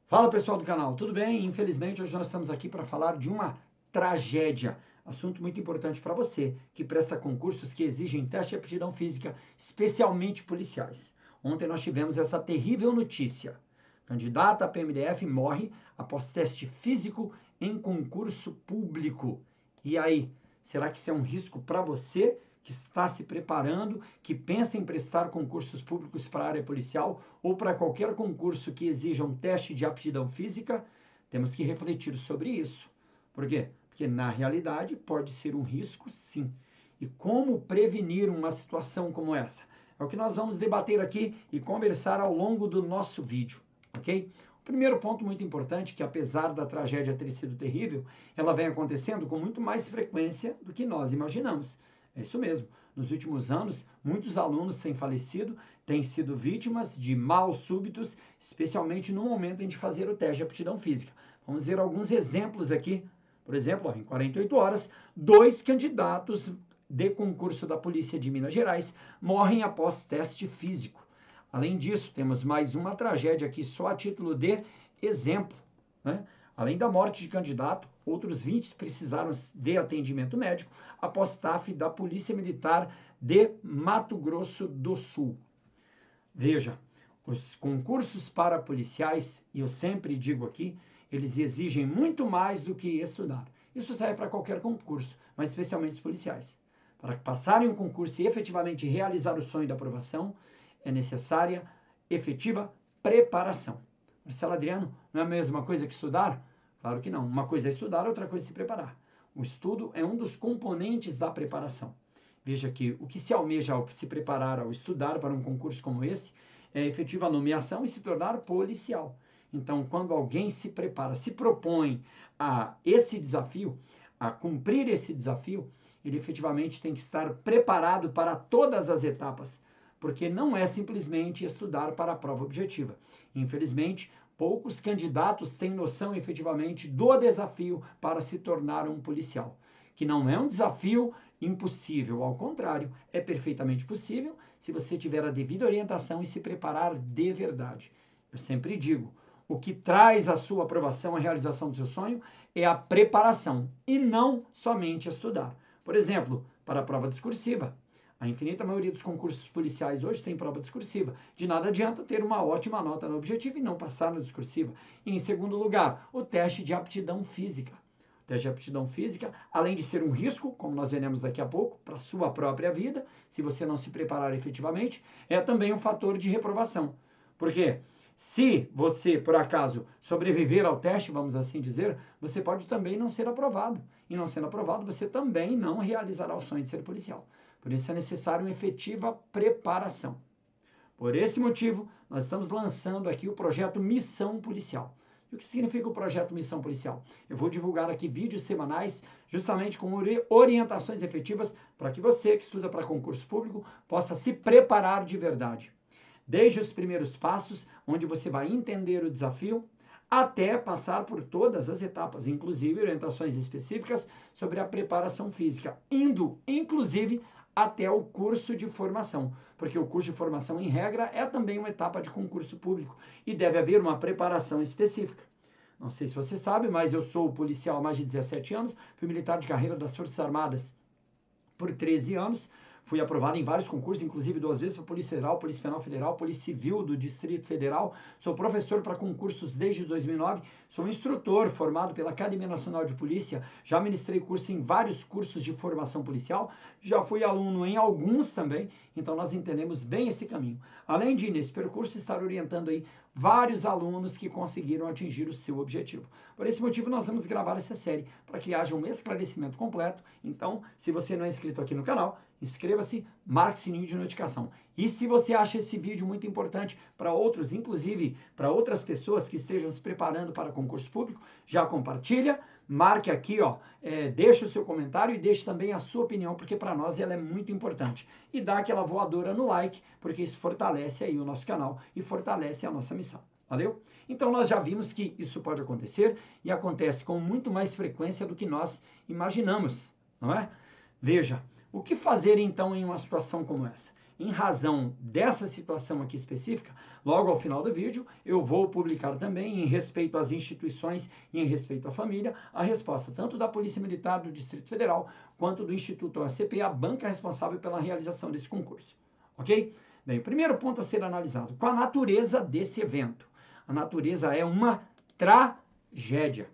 Fala pessoal do canal, tudo bem? Infelizmente hoje nós estamos aqui para falar de uma tragédia, assunto muito importante para você que presta concursos que exigem teste de aptidão física, especialmente policiais. Ontem nós tivemos essa terrível notícia. Candidata a PMDF morre após teste físico em concurso público. E aí, será que isso é um risco para você que está se preparando, que pensa em prestar concursos públicos para a área policial ou para qualquer concurso que exija um teste de aptidão física? Temos que refletir sobre isso. Por quê? Porque na realidade pode ser um risco, sim. E como prevenir uma situação como essa? É o que nós vamos debater aqui e conversar ao longo do nosso vídeo, ok? O primeiro ponto muito importante, que apesar da tragédia ter sido terrível, ela vem acontecendo com muito mais frequência do que nós imaginamos. É isso mesmo. Nos últimos anos, muitos alunos têm falecido, têm sido vítimas de maus súbitos, especialmente no momento em de fazer o teste de aptidão física. Vamos ver alguns exemplos aqui. Por exemplo, em 48 horas, 2 candidatos de concurso da Polícia de Minas Gerais morrem após teste físico. Além disso, temos mais uma tragédia aqui só a título de exemplo, né? Além da morte de candidato, outros 20 precisaram de atendimento médico após TAF da Polícia Militar de Mato Grosso do Sul. Veja, os concursos para policiais, e eu sempre digo aqui, eles exigem muito mais do que estudar. Isso serve para qualquer concurso, mas especialmente os policiais. Para passarem um concurso e efetivamente realizar o sonho da aprovação, é necessária efetiva preparação. Marcelo Adriano, não é a mesma coisa que estudar? Claro que não. Uma coisa é estudar, outra coisa é se preparar. O estudo é um dos componentes da preparação. Veja que o que se almeja ao se preparar, ao estudar para um concurso como esse, é a efetiva nomeação e se tornar policial. Então, quando alguém se prepara, se propõe a esse desafio, a cumprir esse desafio, ele efetivamente tem que estar preparado para todas as etapas, porque não é simplesmente estudar para a prova objetiva. Infelizmente, poucos candidatos têm noção efetivamente do desafio para se tornar um policial, que não é um desafio impossível, ao contrário, é perfeitamente possível se você tiver a devida orientação e se preparar de verdade. Eu sempre digo, o que traz a sua aprovação, a realização do seu sonho, é a preparação e não somente estudar. Por exemplo, para a prova discursiva. A infinita maioria dos concursos policiais hoje tem prova discursiva. De nada adianta ter uma ótima nota no objetivo e não passar na discursiva. E, em segundo lugar, o teste de aptidão física. O teste de aptidão física, além de ser um risco, como nós veremos daqui a pouco, para a sua própria vida, se você não se preparar efetivamente, é também um fator de reprovação. Por quê? Se você, por acaso, sobreviver ao teste, vamos assim dizer, você pode também não ser aprovado. E não sendo aprovado, você também não realizará o sonho de ser policial. Por isso é necessário uma efetiva preparação. Por esse motivo, nós estamos lançando aqui o projeto Missão Policial. E o que significa o projeto Missão Policial? Eu vou divulgar aqui vídeos semanais, justamente com orientações efetivas para que você que estuda para concurso público possa se preparar de verdade. Desde os primeiros passos, onde você vai entender o desafio, até passar por todas as etapas, inclusive orientações específicas sobre a preparação física, indo, inclusive, até o curso de formação, porque o curso de formação, em regra, é também uma etapa de concurso público e deve haver uma preparação específica. Não sei se você sabe, mas eu sou policial há mais de 17 anos, fui militar de carreira das Forças Armadas por 13 anos, fui aprovado em vários concursos, inclusive 2 vezes para Polícia Federal, Polícia Penal Federal, Polícia Civil do Distrito Federal. Sou professor para concursos desde 2009. Sou instrutor formado pela Academia Nacional de Polícia. Já ministrei curso em vários cursos de formação policial. Já fui aluno em alguns também. Então nós entendemos bem esse caminho. Além de, nesse percurso, estar orientando aí vários alunos que conseguiram atingir o seu objetivo. Por esse motivo, nós vamos gravar essa série para que haja um esclarecimento completo. Então, se você não é inscrito aqui no canal, inscreva-se, marque o sininho de notificação. E se você acha esse vídeo muito importante para outros, inclusive para outras pessoas que estejam se preparando para concurso público, já compartilha, marque aqui, ó, deixe o seu comentário e deixe também a sua opinião, porque para nós ela é muito importante. E dá aquela voadora no like, porque isso fortalece aí o nosso canal e fortalece a nossa missão. Valeu? Então nós já vimos que isso pode acontecer e acontece com muito mais frequência do que nós imaginamos, não é? Veja, o que fazer então em uma situação como essa? em razão dessa situação aqui específica, logo ao final do vídeo, eu vou publicar também, em respeito às instituições e em respeito à família, a resposta tanto da Polícia Militar do Distrito Federal, quanto do Instituto ACP, a banca responsável pela realização desse concurso. Ok? Bem, o primeiro ponto a ser analisado, qual a natureza desse evento? A natureza é uma tragédia.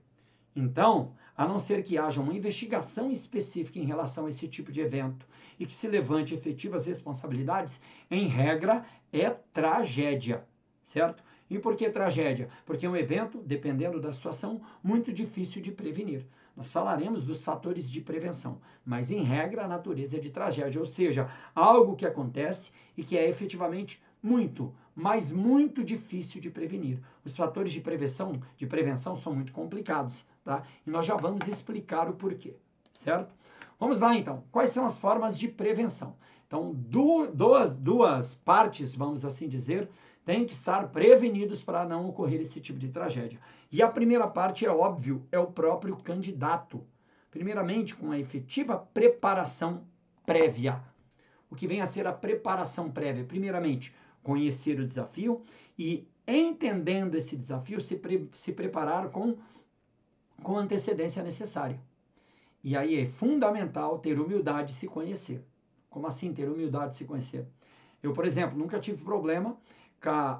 Então, a não ser que haja uma investigação específica em relação a esse tipo de evento e que se levante efetivas responsabilidades, em regra, é tragédia, certo? E por que tragédia? Porque é um evento, dependendo da situação, muito difícil de prevenir. Nós falaremos dos fatores de prevenção, mas em regra a natureza é de tragédia, ou seja, algo que acontece e que é efetivamente muito, mas muito difícil de prevenir. Os fatores de prevenção são muito complicados, tá? E nós já vamos explicar o porquê, certo? Vamos lá então. Quais são as formas de prevenção? Então, duas partes, vamos assim dizer, têm que estar prevenidos para não ocorrer esse tipo de tragédia. E a primeira parte, é óbvio, é o próprio candidato. Primeiramente, com a efetiva preparação prévia. O que vem a ser a preparação prévia? Primeiramente, conhecer o desafio e, entendendo esse desafio, se preparar com antecedência necessária. E aí é fundamental ter humildade de se conhecer. Como assim ter humildade de se conhecer? Eu, por exemplo, nunca tive problema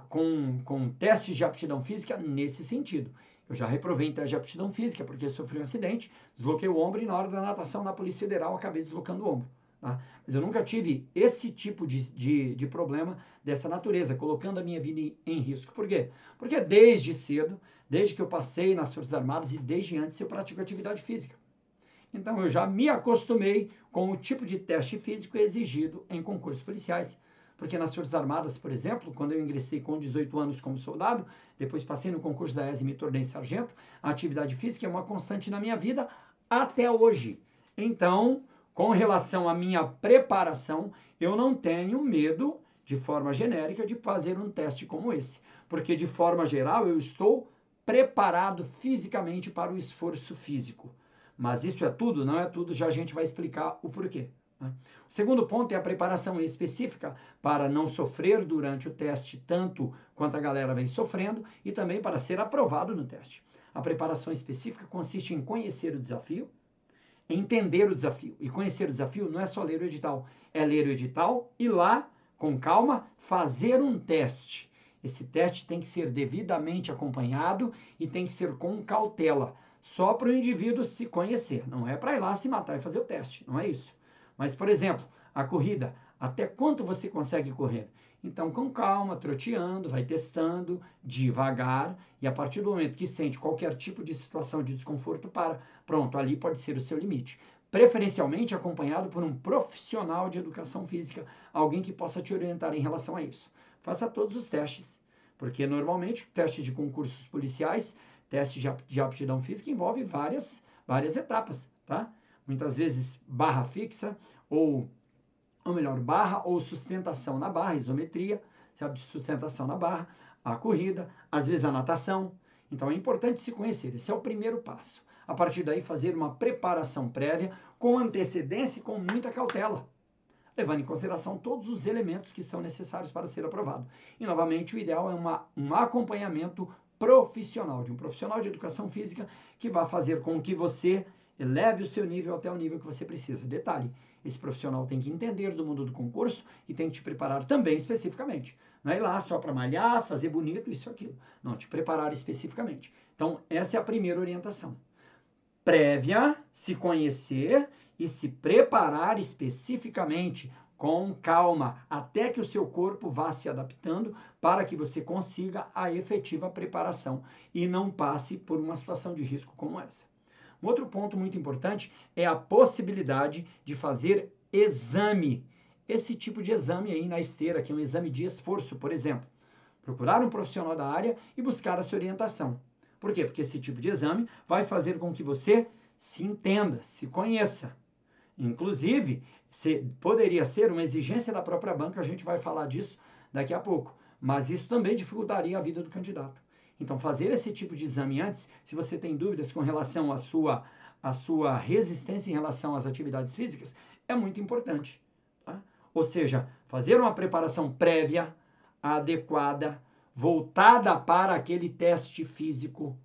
com testes de aptidão física nesse sentido. Eu já reprovei em teste de aptidão física porque sofri um acidente, desloquei o ombro e na hora da natação na Polícia Federal acabei deslocando o ombro. Tá? Mas eu nunca tive esse tipo de problema dessa natureza, colocando a minha vida em risco. Por quê? Porque desde cedo, desde que eu passei nas Forças Armadas e desde antes eu pratico atividade física. Então eu já me acostumei com o tipo de teste físico exigido em concursos policiais. Porque nas Forças Armadas, por exemplo, quando eu ingressei com 18 anos como soldado, depois passei no concurso da ESE e me tornei sargento, a atividade física é uma constante na minha vida até hoje. Então, com relação à minha preparação, eu não tenho medo, de forma genérica, de fazer um teste como esse. Porque, de forma geral, eu estou preparado fisicamente para o esforço físico. Mas isso é tudo? Não é tudo, já a gente vai explicar o porquê. Né? O segundo ponto é a preparação específica para não sofrer durante o teste tanto quanto a galera vem sofrendo e também para ser aprovado no teste. A preparação específica consiste em conhecer o desafio, entender o desafio. E conhecer o desafio não é só ler o edital, é ler o edital e lá, com calma, fazer um teste. Esse teste tem que ser devidamente acompanhado e tem que ser com cautela, só para o indivíduo se conhecer. Não é para ir lá se matar e fazer o teste, não é isso. Mas, por exemplo, a corrida, até quanto você consegue correr? Então, com calma, troteando, vai testando, devagar, e a partir do momento que sente qualquer tipo de situação de desconforto, pronto, ali pode ser o seu limite. Preferencialmente acompanhado por um profissional de educação física, alguém que possa te orientar em relação a isso. Faça todos os testes, porque normalmente testes de concursos policiais, teste de aptidão física envolve várias etapas, tá? Muitas vezes barra fixa, ou melhor, barra ou sustentação na barra, isometria, certo? De sustentação na barra, a corrida, às vezes a natação. Então é importante se conhecer, esse é o primeiro passo. A partir daí fazer uma preparação prévia com antecedência e com muita cautela, levando em consideração todos os elementos que são necessários para ser aprovado. E novamente o ideal é um acompanhamento profissional, de um profissional de educação física que vai fazer com que você eleve o seu nível até o nível que você precisa. Detalhe, esse profissional tem que entender do mundo do concurso e tem que te preparar também especificamente. Não é ir lá só para malhar, fazer bonito, isso ou aquilo. Não, te preparar especificamente. Então, essa é a primeira orientação. Prévia, se conhecer e se preparar especificamente, com calma, até que o seu corpo vá se adaptando para que você consiga a efetiva preparação e não passe por uma situação de risco como essa. Um outro ponto muito importante é a possibilidade de fazer exame. Esse tipo de exame aí na esteira, que é um exame de esforço, por exemplo. Procurar um profissional da área e buscar essa orientação. Por quê? Porque esse tipo de exame vai fazer com que você se entenda, se conheça. Inclusive, poderia ser uma exigência da própria banca, a gente vai falar disso daqui a pouco. Mas isso também dificultaria a vida do candidato. Então, fazer esse tipo de exame antes, se você tem dúvidas com relação à sua resistência em relação às atividades físicas, é muito importante. Tá? Ou seja, fazer uma preparação prévia, adequada, voltada para aquele teste físico,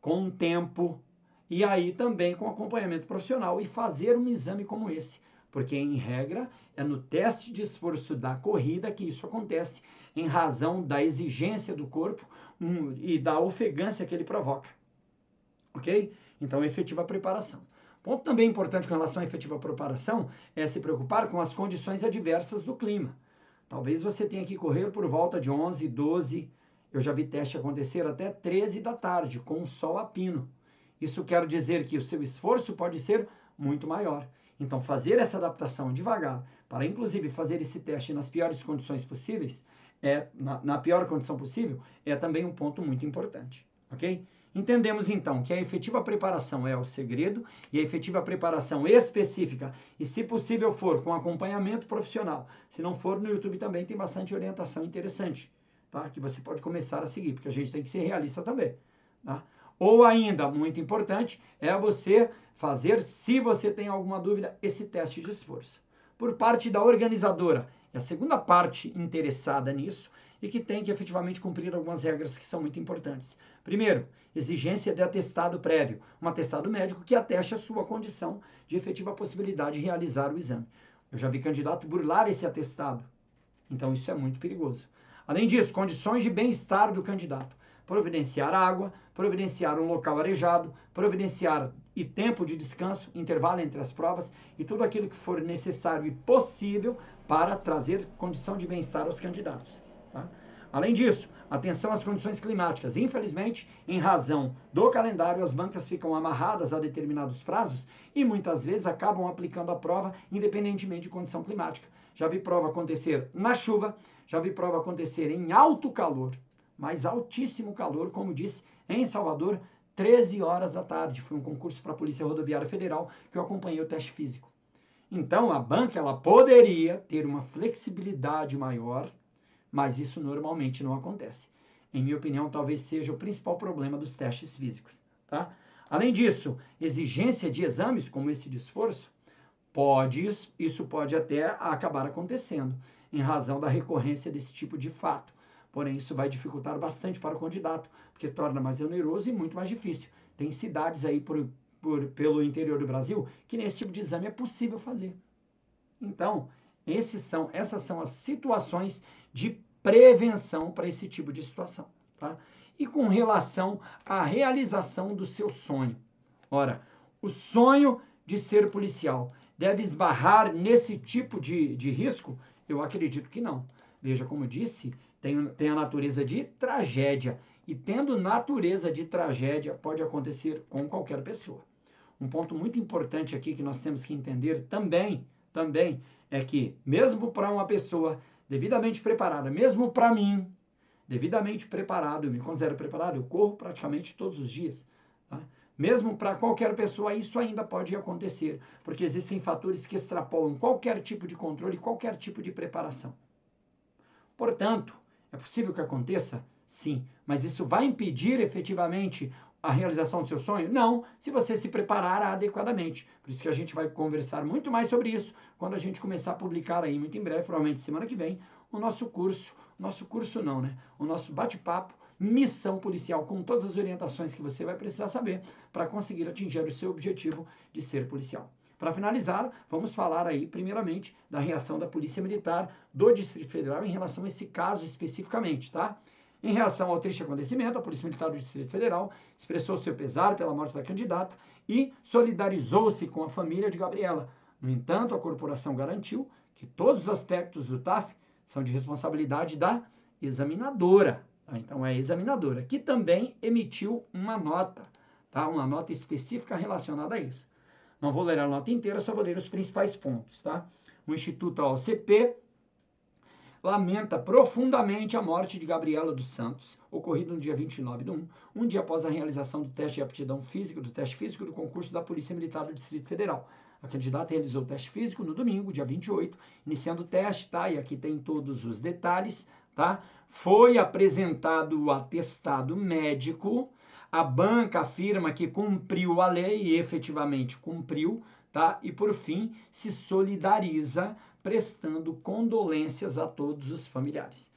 com tempo, e aí também com acompanhamento profissional, e fazer um exame como esse. Porque, em regra, é no teste de esforço da corrida que isso acontece, em razão da exigência do corpo e da ofegância que ele provoca. Ok? Então, efetiva preparação. Ponto também importante com relação à efetiva preparação é se preocupar com as condições adversas do clima. Talvez você tenha que correr por volta de 11, 12, eu já vi teste acontecer até 13 da tarde, com o sol a pino. Isso quer dizer que o seu esforço pode ser muito maior. Então, fazer essa adaptação devagar, para inclusive fazer esse teste nas piores condições possíveis, na pior condição possível, é também um ponto muito importante, ok? Entendemos então que a efetiva preparação é o segredo e a efetiva preparação específica, e se possível for com acompanhamento profissional, se não for no YouTube também tem bastante orientação interessante, tá? Que você pode começar a seguir, porque a gente tem que ser realista também, tá? Ou ainda, muito importante, é você fazer, se você tem alguma dúvida, esse teste de esforço. Por parte da organizadora, é a segunda parte interessada nisso e que tem que efetivamente cumprir algumas regras que são muito importantes. Primeiro, exigência de atestado prévio, um atestado médico que ateste a sua condição de efetiva possibilidade de realizar o exame. Eu já vi candidato burlar esse atestado, então isso é muito perigoso. Além disso, condições de bem-estar do candidato. Providenciar água, providenciar um local arejado, providenciar e tempo de descanso, intervalo entre as provas e tudo aquilo que for necessário e possível para trazer condição de bem-estar aos candidatos. Tá? Além disso, atenção às condições climáticas. Infelizmente, em razão do calendário, as bancas ficam amarradas a determinados prazos e muitas vezes acabam aplicando a prova independentemente de condição climática. Já vi prova acontecer na chuva, já vi prova acontecer em alto calor, mas altíssimo calor, como disse, em Salvador, 13 horas da tarde. Foi um concurso para a Polícia Rodoviária Federal que eu acompanhei o teste físico. Então, a banca ela poderia ter uma flexibilidade maior, mas isso normalmente não acontece. Em minha opinião, talvez seja o principal problema dos testes físicos. Tá? Além disso, exigência de exames, como esse de esforço, isso pode até acabar acontecendo, em razão da recorrência desse tipo de fato. Porém, isso vai dificultar bastante para o candidato, porque torna mais oneroso e muito mais difícil. Tem cidades aí pelo interior do Brasil que nesse tipo de exame é possível fazer. Então, essas são as situações de prevenção para esse tipo de situação. Tá? E com relação à realização do seu sonho. Ora, o sonho de ser policial deve esbarrar nesse tipo de risco? Eu acredito que não. Veja, como eu disse, tem a natureza de tragédia. E tendo natureza de tragédia, pode acontecer com qualquer pessoa. Um ponto muito importante aqui que nós temos que entender também é que, mesmo para uma pessoa devidamente preparada, mesmo para mim, devidamente preparado, eu me considero preparado, eu corro praticamente todos os dias, tá? Mesmo para qualquer pessoa, isso ainda pode acontecer, porque existem fatores que extrapolam qualquer tipo de controle, qualquer tipo de preparação. Portanto, é possível que aconteça? Sim, mas isso vai impedir efetivamente a realização do seu sonho? Não, se você se preparar adequadamente. Por isso que a gente vai conversar muito mais sobre isso quando a gente começar a publicar aí muito em breve, provavelmente semana que vem, o nosso curso o nosso bate-papo, Missão Policial, com todas as orientações que você vai precisar saber para conseguir atingir o seu objetivo de ser policial. Para finalizar, vamos falar aí, primeiramente, da reação da Polícia Militar do Distrito Federal em relação a esse caso especificamente, tá? Em reação ao triste acontecimento, a Polícia Militar do Distrito Federal expressou seu pesar pela morte da candidata e solidarizou-se com a família de Gabriela. No entanto, a corporação garantiu que todos os aspectos do TAF são de responsabilidade da examinadora. Tá? Então, é a examinadora, que também emitiu uma nota, tá? Uma nota específica relacionada a isso. Não vou ler a nota inteira, só vou ler os principais pontos. Tá? O Instituto OCP lamenta profundamente a morte de Gabriela dos Santos, ocorrida no dia 29/1, um dia após a realização do teste de aptidão física, do teste físico do concurso da Polícia Militar do Distrito Federal. A candidata realizou o teste físico no domingo, dia 28, iniciando o teste, tá? E aqui tem todos os detalhes, tá? Foi apresentado o atestado médico, a banca afirma que cumpriu a lei e efetivamente cumpriu, tá? E por fim, se solidariza prestando condolências a todos os familiares.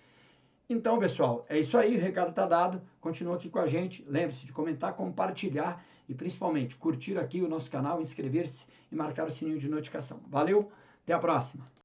Então, pessoal, é isso aí, o recado está dado. Continua aqui com a gente. Lembre-se de comentar, compartilhar e principalmente curtir aqui o nosso canal, inscrever-se e marcar o sininho de notificação. Valeu, até a próxima!